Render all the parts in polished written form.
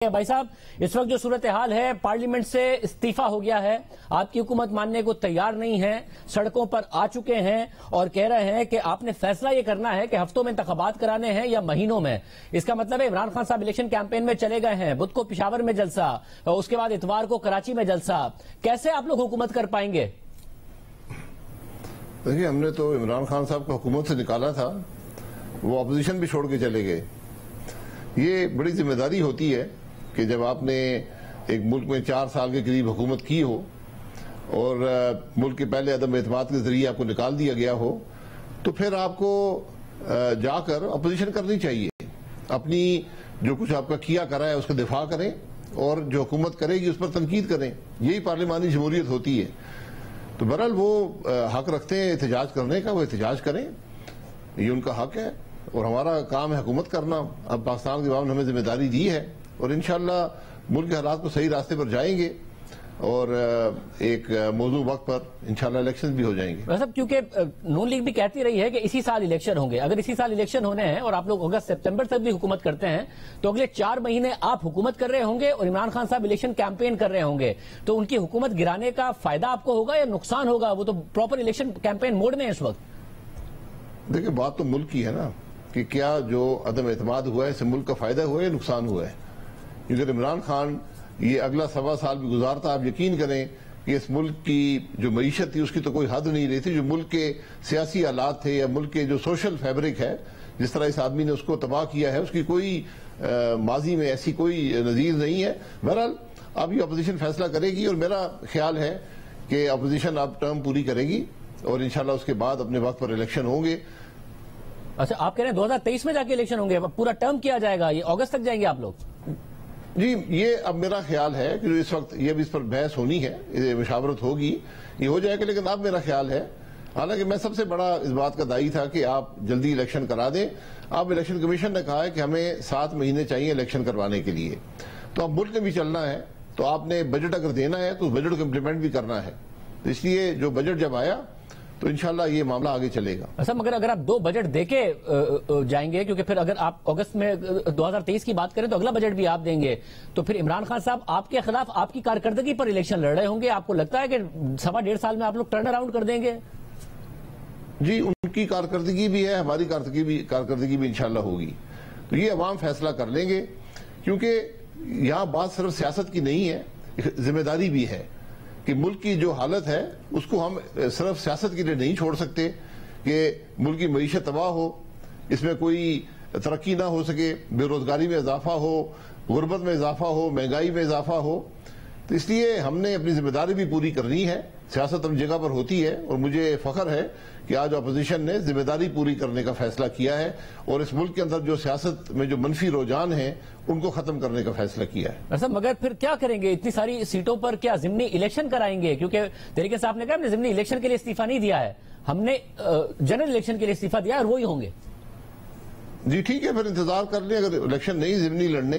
भाई साहब, इस वक्त जो सूरत हाल है, पार्लियामेंट से इस्तीफा हो गया है, आपकी हुकूमत मानने को तैयार नहीं है, सड़कों पर आ चुके हैं और कह रहे हैं कि आपने फैसला ये करना है कि हफ्तों में इंतखाबात कराने हैं या महीनों में। इसका मतलब है इमरान खान साहब इलेक्शन कैंपेन में चले गए हैं, बुध को पिशावर में जलसा, उसके बाद इतवार को कराची में जलसा। कैसे आप लोग हुकूमत कर पाएंगे? देखिए, हमने तो इमरान खान साहब को हुकूमत से निकाला था, वो अपोजिशन भी छोड़ के चले गए। ये बड़ी जिम्मेदारी होती है कि जब आपने एक मुल्क में 4 साल के करीब हुकूमत की हो और मुल्क के पहले अदम एतमाद के जरिए आपको निकाल दिया गया हो, तो फिर आपको जाकर अपोजिशन करनी चाहिए। अपनी जो कुछ आपका किया करा है उसका दिफा करें और जो हुकूमत करेगी उस पर तनकीद करें। यही पार्लिमानी जमहूरियत होती है। तो बहरहाल वो हक रखते हैं एहतजाज करने का, वो एहतजाज करें, ये उनका हक है और हमारा काम है हुकूमत करना। अब पाकिस्तान के अवाम ने हमें जिम्मेदारी दी है और इंशाअल्लाह मुल्क के हालात को सही रास्ते पर जाएंगे और एक मौजूद वक्त पर इंशाअल्लाह इलेक्शन भी हो जाएंगे। मतलब क्योंकि नून लीग भी कहती रही है कि इसी साल इलेक्शन होंगे। अगर इसी साल इलेक्शन होने हैं और आप लोग अगस्त सितंबर तक भी हुकूमत करते हैं तो अगले 4 महीने आप हुकूमत कर रहे होंगे और इमरान खान साहब इलेक्शन कैंपेन कर रहे होंगे। तो उनकी हुकूमत गिराने का फायदा आपको होगा या नुकसान होगा? वो तो प्रॉपर इलेक्शन कैंपेन मोड में है इस वक्त। देखिए, बात तो मुल्क की है ना कि क्या जो अदम एतमाद हुआ है इससे मुल्क का फायदा हुआ है या नुकसान हुआ है। अगर इमरान खान ये अगला 1.25 साल भी गुजारता, आप यकीन करें कि इस मुल्क की जो मईशत थी उसकी तो कोई हद नहीं रही थी। जो मुल्क के सियासी हालात थे या मुल्क के जो सोशल फैब्रिक है, जिस तरह इस आदमी ने उसको तबाह किया है, उसकी कोई माजी में ऐसी कोई नज़ीर नहीं है। बहरहाल अब ये अपोजिशन फैसला करेगी और मेरा ख्याल है कि अपोजिशन अब टर्म पूरी करेगी और इंशाल्लाह उसके बाद अपने वक्त पर इलेक्शन होंगे। अच्छा, आप कह रहे हैं 2023 में जाके इलेक्शन होंगे, पूरा टर्म किया जाएगा, ये अगस्त तक जाएंगे आप लोग? जी, ये अब मेरा ख्याल है कि जो इस वक्त ये भी इस पर बहस होनी है, ये मुशावरत होगी, ये हो जाएगा। लेकिन अब मेरा ख्याल है, हालांकि मैं सबसे बड़ा इस बात का दायी था कि आप जल्दी इलेक्शन करा दें। अब इलेक्शन कमीशन ने कहा है कि हमें 7 महीने चाहिए इलेक्शन करवाने के लिए। तो अब मुल्क में भी चलना है, तो आपने बजट अगर देना है तो उस बजट को इम्प्लीमेंट भी करना है। तो इसलिए जो बजट जब आया तो इंशाल्लाह ये मामला आगे चलेगा। अच्छा, मगर अगर आप 2 बजट देके जाएंगे, क्योंकि फिर अगर आप अगस्त में 2023 की बात करें तो अगला बजट भी आप देंगे, तो फिर इमरान खान साहब आपके खिलाफ आपकी कारकर्दगी पर इलेक्शन लड़ रहे होंगे। आपको लगता है कि 1.25 साल में आप लोग टर्न अराउंड कर देंगे? जी, उनकी कारकर्दगी भी है, हमारी कारकर्दगी भी इंशाल्लाह होगी। तो ये अवाम फैसला कर लेंगे, क्योंकि यहाँ बात सिर्फ सियासत की नहीं है, जिम्मेदारी भी है कि मुल्क की जो हालत है उसको हम सिर्फ सियासत के लिए नहीं छोड़ सकते कि मुल्क की मईशत तबाह हो, इसमें कोई तरक्की ना हो सके, बेरोजगारी में इजाफा हो, गुर्बत में इजाफा हो, महंगाई में इजाफा हो। तो इसलिए हमने अपनी जिम्मेदारी भी पूरी करनी है। सियासत अपनी जगह पर होती है और मुझे फख्र है कि आज अपोजिशन ने जिम्मेदारी पूरी करने का फैसला किया है और इस मुल्क के अंदर जो सियासत में जो मनफी रुझान है उनको खत्म करने का फैसला किया है। अच्छा, मगर फिर क्या करेंगे इतनी सारी सीटों पर? क्या जिमनी इलेक्शन कराएंगे? क्योंकि तरीके से आपने कहा हमने जिमनी इलेक्शन के लिए इस्तीफा नहीं दिया है, हमने जनरल इलेक्शन के लिए इस्तीफा दिया और वही होंगे। जी ठीक है, फिर इंतजार कर लें। अगर इलेक्शन नहीं जिमनी लड़ने,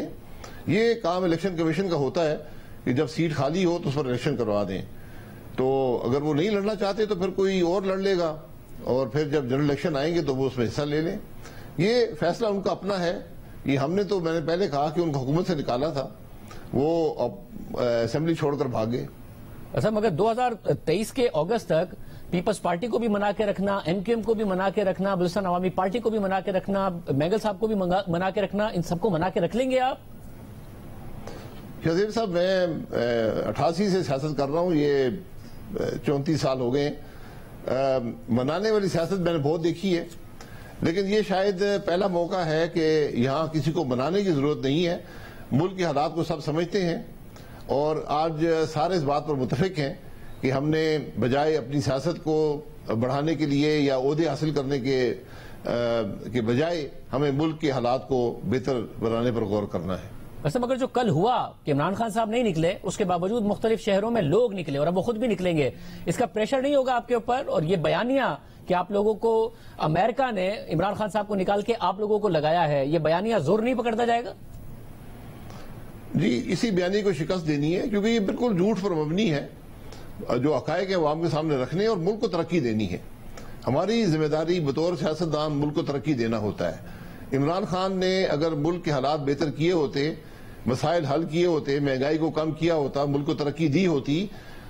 ये काम इलेक्शन कमीशन का होता है कि जब सीट खाली हो तो उस पर इलेक्शन करवा दें। तो अगर वो नहीं लड़ना चाहते तो फिर कोई और लड़ लेगा और फिर जब जनरल इलेक्शन आएंगे तो वो उसमें हिस्सा ले लें। ये फैसला उनका अपना है। ये हमने तो, मैंने पहले कहा कि उनको हुकूमत से निकाला था, वो असेंबली छोड़कर भागे। अच्छा, मगर 2023 के अगस्त तक पीपल्स पार्टी को भी मना के रखना, MQM को भी मना के रखना, बलूचिस्तान अवामी पार्टी को भी मना के रखना, मैगल साहब को भी मना के रखना, इन सबको मना के रख लेंगे आप? शहजेब साहब, मैं 88 से सियासत कर रहा हूँ, ये 34 साल हो गए। मनाने वाली सियासत मैंने बहुत देखी है, लेकिन ये शायद पहला मौका है कि यहाँ किसी को मनाने की जरूरत नहीं है। मुल्क के हालात को सब समझते हैं और आज सारे इस बात पर मुतफिक हैं कि हमने बजाय अपनी सियासत को बढ़ाने के लिए या ओहदे हासिल करने के बजाय हमें मुल्क के हालात को बेहतर बनाने पर गौर करना है। वैसे मगर जो कल हुआ कि इमरान खान साहब नहीं निकले, उसके बावजूद मुख्तलिफ शहरों में लोग निकले और अब वो खुद भी निकलेंगे, इसका प्रेशर नहीं होगा आपके ऊपर? और ये बयानिया कि आप लोगों को अमेरिका ने इमरान खान साहब को निकाल के आप लोगों को लगाया है, ये बयानिया जोर नहीं पकड़ता जाएगा? जी, इसी बयानी को शिकस्त देनी है, क्योंकि ये बिल्कुल झूठ पर मबनी है। जो हकायक है अवाम के सामने रखने और मुल्क को तरक्की देनी है। हमारी जिम्मेदारी बतौर सियासतदान मुल्क को तरक्की देना होता है। इमरान खान ने अगर मुल्क के हालात बेहतर किए होते مسائل حل کیے ہوتے، مہنگائی کو کم کیا ہوتا، ملک کو ترقی دی ہوتی،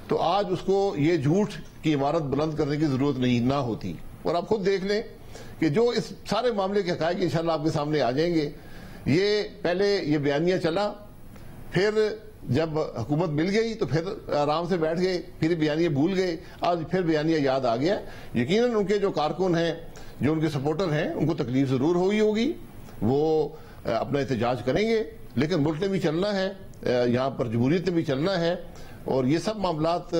تو آج اس کو یہ جھوٹ کی عمارت بلند کرنے کی ضرورت نہ ہوتی۔ اور آپ خود دیکھ لیں کہ جو اس سارے معاملے کے حقائق انشاءاللہ آپ کے سامنے آ جائیں گے۔ یہ پہلے یہ بیانیہ چلا، پھر جب حکومت مل گئی تو پھر آرام سے بیٹھ گئے، پھر بیانیہ بھول گئے، آج پھر بیانیہ یاد آ گیا۔ یقیناً ان کے جو کارکن ہیں، جو ان کے سپورٹر ہیں، ان کو تکلیف ضرور ہوگی، وہ اپنا احتجاج کریں گے، لیکن ملک نے بھی چلنا ہے، یہاں پر جمہوریت نے بھی چلنا ہے، اور یہ سب معاملات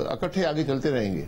اکٹھے آگے چلتے رہیں گے۔